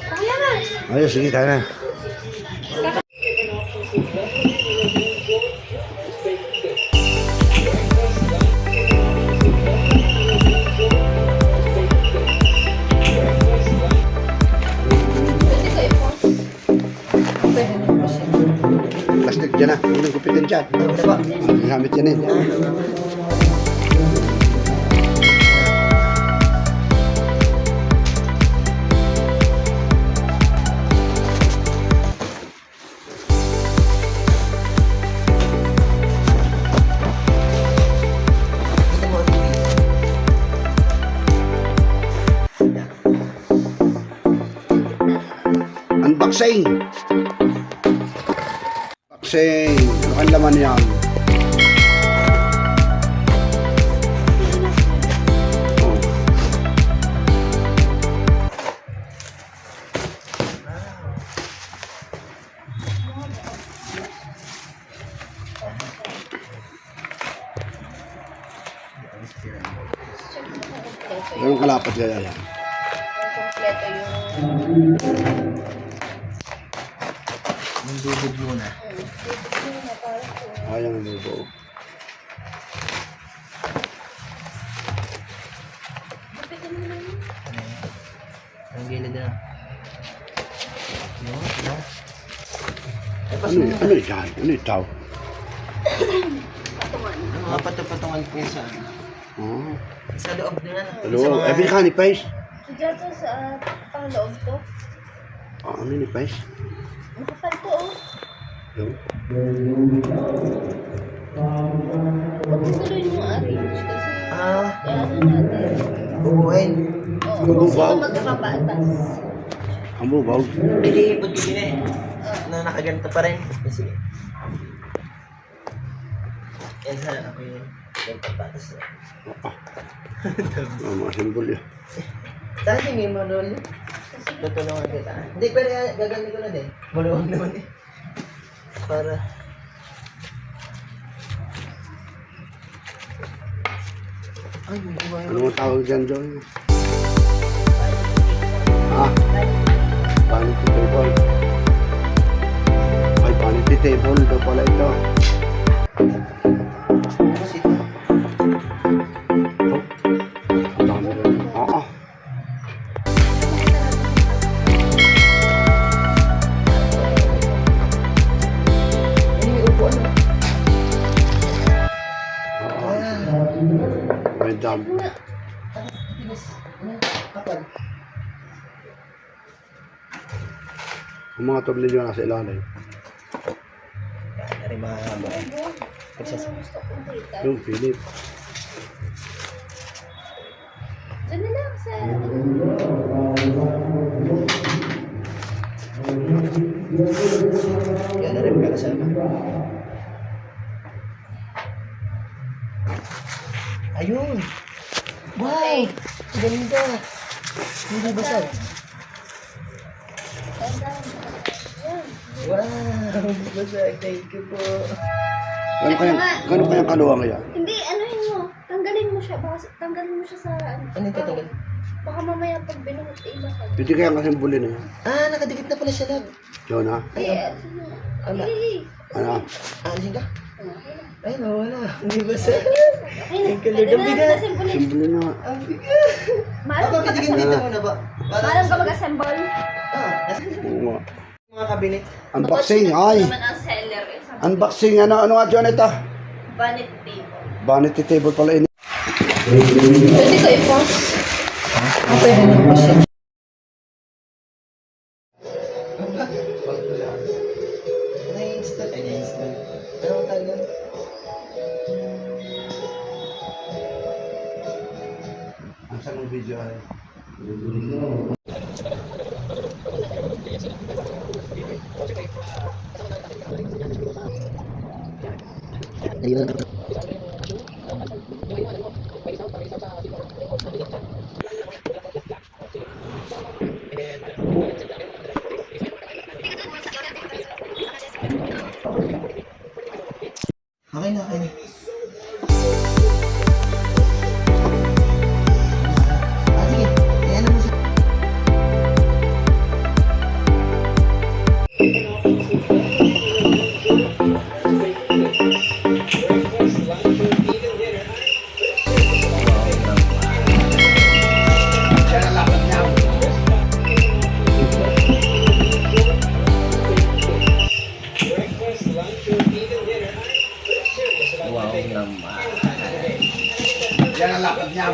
Kaya na. Ayos, sige, kaya na. Plastic dyan na. Huwag nang kupitin dyan. Gamit yan eh. Unboxing! Unboxing! Ano ang laman yan? Oh. Ganun kalapat kaya yan. Kompleto yung... Yung bubog muna. Ayan ang lubo. Ang gilid na. Yun. Ano yan? Ano itaw? Mga patungan ko sa Oh. sa loob na. Hello, eh, bili ka ni Pais? So, dyan sa pangloob to. Ah, ano ni Pais? Makapal to, oh. Yung? Huwag mo tuloy yung arrange kasi ano natin. Bubuhin. Oo, Ang bubaw. sino magkakabatas? Ang bubaw. Iliipot ko din eh. Na nakaganto pa rin. Kasi yan sa ako yun. Yung pagbatas. Mga simbol yan. Dati may manol. Tutulungan kita. Hindi, pero gagamit ko na din. Maluwag naman eh. Para... Ay, may kumain. Ano ang tawag dyan, Joy? Ah, vanity table. Ay, vanity table daw pala ito. Kasi ito. Ang dami rin. Ah, Ay, may upuan mo. may dami. Kapag. Ang mga tornilyo nasa ilalim. Yan, nari mga habo. Gusto kong data. Yung Philip. Diyan na lang sa... Yan, nari magkakasama. Ayun! Wow! Ganda! Hindi basag. Wow! Hindi basag. Thank you po. Gano'n kayang kaluwang yan? Hindi, anuhin mo. Tanggalin mo siya. Baka tanggalin mo siya sa... Ano yung tatanggal? Baka mamaya pag binuhot, ibasag. Pwede kaya ang simbol na yan. Ah, nakadikit na pala siya lang. Yun ha? Ano? Ano? Alisin ka? Okay. Ay, nawala. Hindi basag. Ang Pwede kalod. Ang na bigat. assemble. Simbol na. Ang bigat. Maalam ka Papakitigin mag-assemble. dito muna ba? Maalam ka mag-assemble. Oo nga. Mga kabinet. Unboxing, ay! naman ang seller eh. Unboxing, ano nga dyan ito? Vanity table. Vanity table pala ini. Pwede ko i-post. Okay, ano po siya? Na-install. Ay, na-install. Anong tagal? Ang saan yung video ay? Ayun. Okay na, okay na. Wow naman. Yan ang lapad niya.